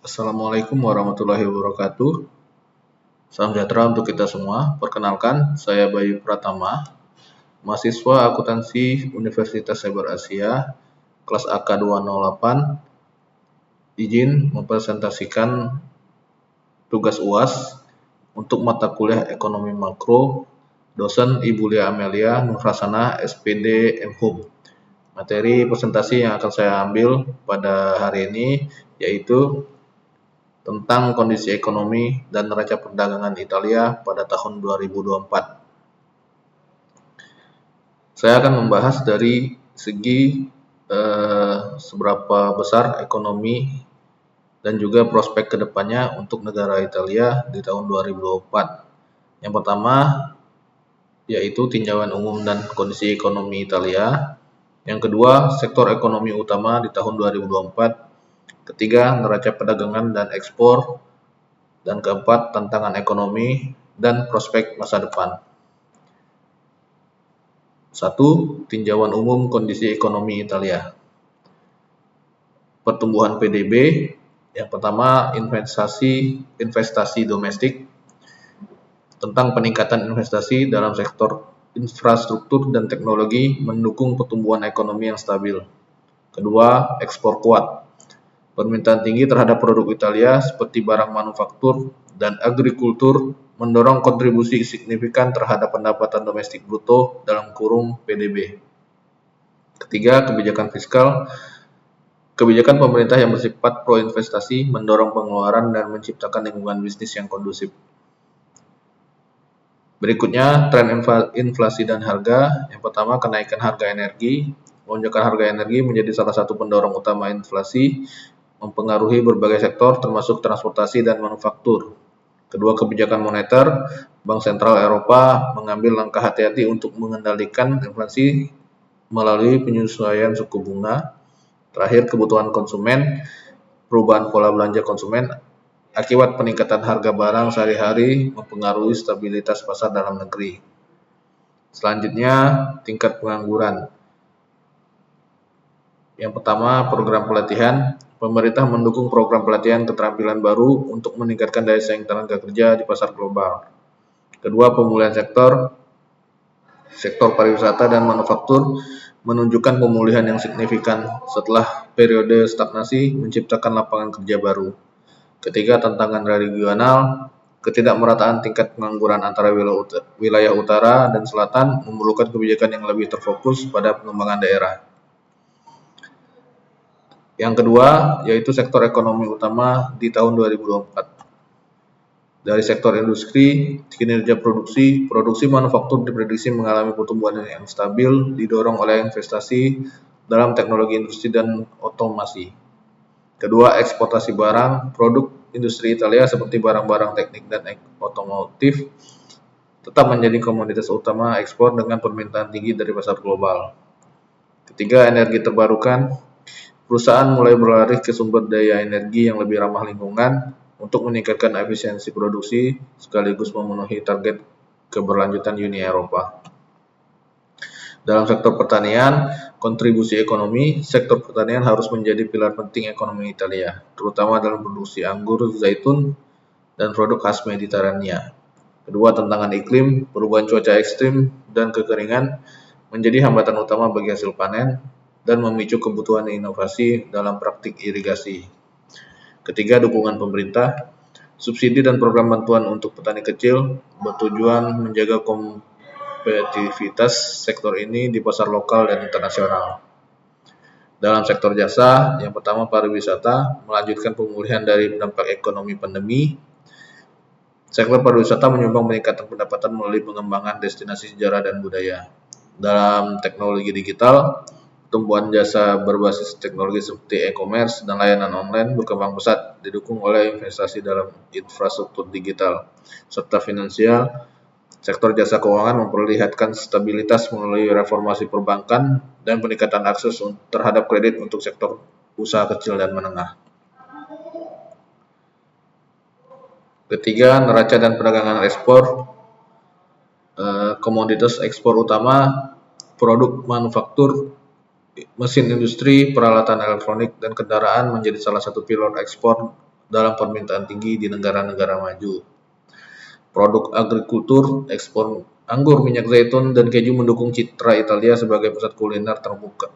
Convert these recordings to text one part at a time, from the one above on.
Assalamualaikum warahmatullahi wabarakatuh. Salam sejahtera untuk kita semua. Perkenalkan, saya Bayu Pratama, mahasiswa akuntansi Universitas Cyber Asia, kelas AK208. Izin mempresentasikan tugas UAS untuk mata kuliah Ekonomi Makro, dosen Ibu Lia Amelia Nurhasana, SPD MHum. Materi presentasi yang akan saya ambil pada hari ini yaitu tentang kondisi ekonomi dan neraca perdagangan Italia pada tahun 2024. Saya akan membahas dari segi seberapa besar ekonomi dan juga prospek kedepannya untuk negara Italia di tahun 2024. Yang pertama yaitu tinjauan umum dan kondisi ekonomi Italia. Yang kedua, sektor ekonomi utama di tahun 2024. Ketiga, neraca perdagangan dan ekspor. Dan keempat, tantangan ekonomi dan prospek masa depan. 1. Tinjauan umum kondisi ekonomi Italia. Pertumbuhan PDB. Yang pertama, investasi domestik. Tentang peningkatan investasi dalam sektor infrastruktur dan teknologi mendukung pertumbuhan ekonomi yang stabil. Kedua, ekspor kuat. Permintaan tinggi terhadap produk Italia seperti barang manufaktur dan agrikultur mendorong kontribusi signifikan terhadap pendapatan domestik bruto (PDB). Ketiga, kebijakan fiskal. Kebijakan pemerintah yang bersifat pro-investasi mendorong pengeluaran dan menciptakan lingkungan bisnis yang kondusif. Berikutnya, tren inflasi dan harga. Yang pertama, kenaikan harga energi. Lonjakan harga energi menjadi salah satu pendorong utama inflasi, mempengaruhi berbagai sektor termasuk transportasi dan manufaktur. Kedua, kebijakan moneter. Bank Sentral Eropa mengambil langkah hati-hati untuk mengendalikan inflasi melalui penyesuaian suku bunga. Terakhir, kebutuhan konsumen. Perubahan pola belanja konsumen akibat peningkatan harga barang sehari-hari mempengaruhi stabilitas pasar dalam negeri. Selanjutnya, tingkat pengangguran. Yang pertama, program pelatihan. Pemerintah mendukung program pelatihan keterampilan baru untuk meningkatkan daya saing tenaga kerja di pasar global. Kedua, pemulihan sektor pariwisata dan manufaktur menunjukkan pemulihan yang signifikan setelah periode stagnasi menciptakan lapangan kerja baru. Ketiga, tantangan regional. Ketidakmerataan tingkat pengangguran antara wilayah utara dan selatan memerlukan kebijakan yang lebih terfokus pada pengembangan daerah. Yang kedua, yaitu sektor ekonomi utama di tahun 2024. Dari sektor industri, kinerja produksi manufaktur diprediksi mengalami pertumbuhan yang stabil, didorong oleh investasi dalam teknologi industri dan otomasi. Kedua, eksportasi barang. Produk industri Italia seperti barang-barang teknik dan otomotif tetap menjadi komoditas utama ekspor dengan permintaan tinggi dari pasar global. Ketiga, energi terbarukan. Perusahaan mulai berlari ke sumber daya energi yang lebih ramah lingkungan untuk meningkatkan efisiensi produksi sekaligus memenuhi target keberlanjutan Uni Eropa. Dalam sektor pertanian, kontribusi ekonomi, sektor pertanian harus menjadi pilar penting ekonomi Italia, terutama dalam produksi anggur, zaitun, dan produk khas Mediterania. Kedua, tantangan iklim, perubahan cuaca ekstrim, dan kekeringan menjadi hambatan utama bagi hasil panen dan memicu kebutuhan inovasi dalam praktik irigasi. Ketiga, dukungan pemerintah. Subsidi dan program bantuan untuk petani kecil bertujuan menjaga kompetitivitas sektor ini di pasar lokal dan internasional. Dalam sektor jasa, yang pertama pariwisata, melanjutkan pemulihan dari dampak ekonomi pandemi. Sektor pariwisata menyumbang peningkatan pendapatan melalui pengembangan destinasi sejarah dan budaya. Dalam teknologi digital, pertumbuhan jasa berbasis teknologi seperti e-commerce dan layanan online berkembang pesat, didukung oleh investasi dalam infrastruktur digital serta finansial. Sektor jasa keuangan memperlihatkan stabilitas melalui reformasi perbankan dan peningkatan akses terhadap kredit untuk sektor usaha kecil dan menengah. Ketiga, neraca dan perdagangan ekspor. Komoditas ekspor utama, produk manufaktur, mesin industri, peralatan elektronik, dan kendaraan menjadi salah satu pilar ekspor dalam permintaan tinggi di negara-negara maju. Produk agrikultur, ekspor anggur, minyak zaitun, dan keju mendukung citra Italia sebagai pusat kuliner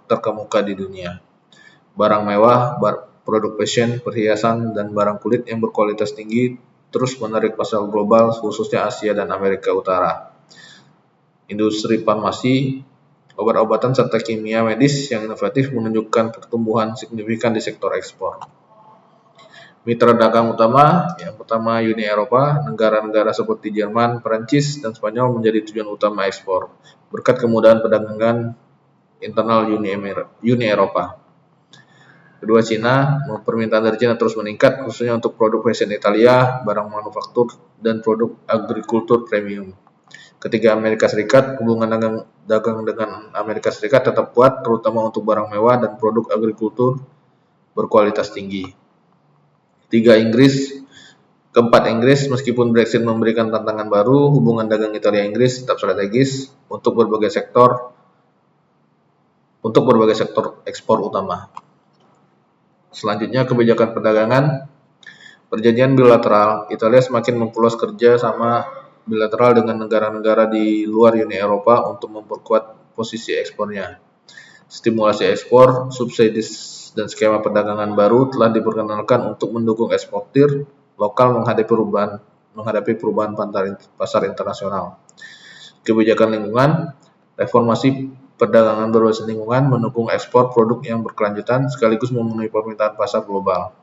terkemuka di dunia. Barang mewah, produk fashion, perhiasan, dan barang kulit yang berkualitas tinggi terus menarik pasar global, khususnya Asia dan Amerika Utara. Industri farmasi, obat-obatan serta kimia medis yang inovatif menunjukkan pertumbuhan signifikan di sektor ekspor. Mitra dagang utama, yang pertama Uni Eropa, negara-negara seperti Jerman, Perancis, dan Spanyol menjadi tujuan utama ekspor, berkat kemudahan perdagangan internal Uni Eropa. Kedua, Cina, permintaan dari Cina terus meningkat, khususnya untuk produk fashion Italia, barang manufaktur, dan produk agrikultur premium. Ketiga, Amerika Serikat, hubungan dagang dengan Amerika Serikat tetap kuat, terutama untuk barang mewah dan produk agrikultur berkualitas tinggi. Keempat, Inggris, meskipun Brexit memberikan tantangan baru, hubungan dagang Italia-Inggris tetap strategis untuk berbagai sektor ekspor utama. Selanjutnya, kebijakan perdagangan. Perjanjian bilateral, Italia semakin memperluas kerja sama bilateral dengan negara-negara di luar Uni Eropa untuk memperkuat posisi ekspornya. Stimulasi ekspor, subsidi dan skema perdagangan baru telah diperkenalkan untuk mendukung eksportir lokal menghadapi perubahan pasar internasional. Kebijakan lingkungan, reformasi perdagangan berbasis lingkungan mendukung ekspor produk yang berkelanjutan sekaligus memenuhi permintaan pasar global.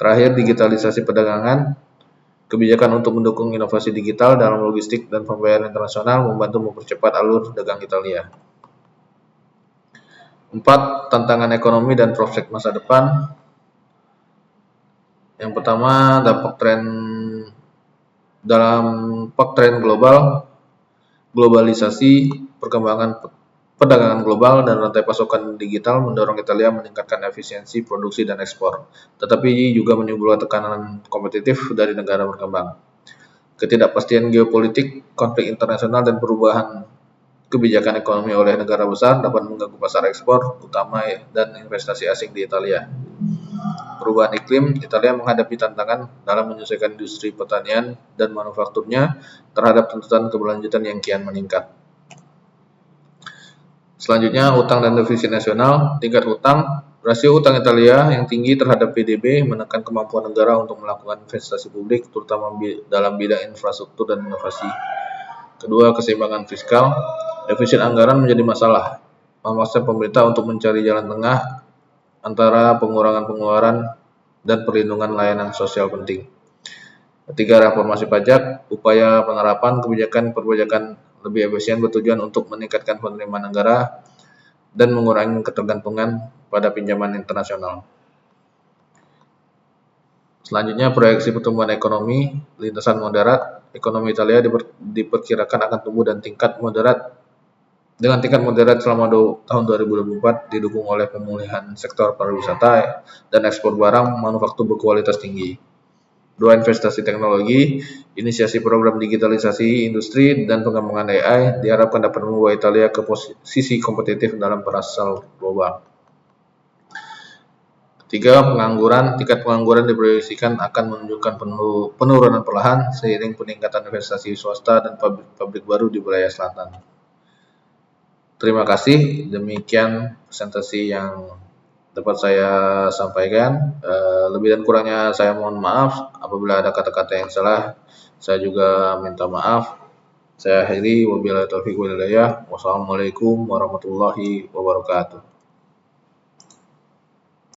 Terakhir, digitalisasi perdagangan, kebijakan untuk mendukung inovasi digital dalam logistik dan pembayaran internasional membantu mempercepat alur dagang Italia. 4. Tantangan ekonomi dan prospek masa depan. Yang pertama, dampak tren globalisasi, perkembangan perdagangan global dan rantai pasokan digital mendorong Italia meningkatkan efisiensi produksi dan ekspor, tetapi juga menimbulkan tekanan kompetitif dari negara berkembang. Ketidakpastian geopolitik, konflik internasional, dan perubahan kebijakan ekonomi oleh negara besar dapat mengganggu pasar ekspor utama dan investasi asing di Italia. Perubahan iklim, Italia menghadapi tantangan dalam menyesuaikan industri pertanian dan manufakturnya terhadap tuntutan keberlanjutan yang kian meningkat. Selanjutnya, utang dan defisit nasional. Tingkat hutang, rasio utang Italia yang tinggi terhadap PDB menekan kemampuan negara untuk melakukan investasi publik, terutama dalam bidang infrastruktur dan inovasi. Kedua, keseimbangan fiskal. Defisit anggaran menjadi masalah, memaksa pemerintah untuk mencari jalan tengah antara pengurangan pengeluaran dan perlindungan layanan sosial penting. Ketiga, reformasi pajak. Upaya penerapan kebijakan perpajakan lebih efisien bertujuan untuk meningkatkan penerimaan negara dan mengurangi ketergantungan pada pinjaman internasional. Selanjutnya, proyeksi pertumbuhan ekonomi lintasan moderat. Ekonomi Italia diperkirakan akan tumbuh dengan tingkat moderat selama tahun 2024, didukung oleh pemulihan sektor pariwisata dan ekspor barang manufaktur berkualitas tinggi. 2. Investasi teknologi, inisiasi program digitalisasi industri dan pengembangan AI diharapkan dapat membawa Italia ke posisi kompetitif dalam pasar global. 3. Pengangguran, tingkat pengangguran diproyeksikan akan menunjukkan penurunan perlahan seiring peningkatan investasi swasta dan pabrik baru di wilayah selatan. Terima kasih, demikian presentasi yang dapat saya sampaikan. Lebih dan kurangnya saya mohon maaf apabila ada kata-kata yang salah. Saya juga minta maaf. Saya akhiri, wabillahi taufiq wal hidayah. Wassalamualaikum warahmatullahi wabarakatuh.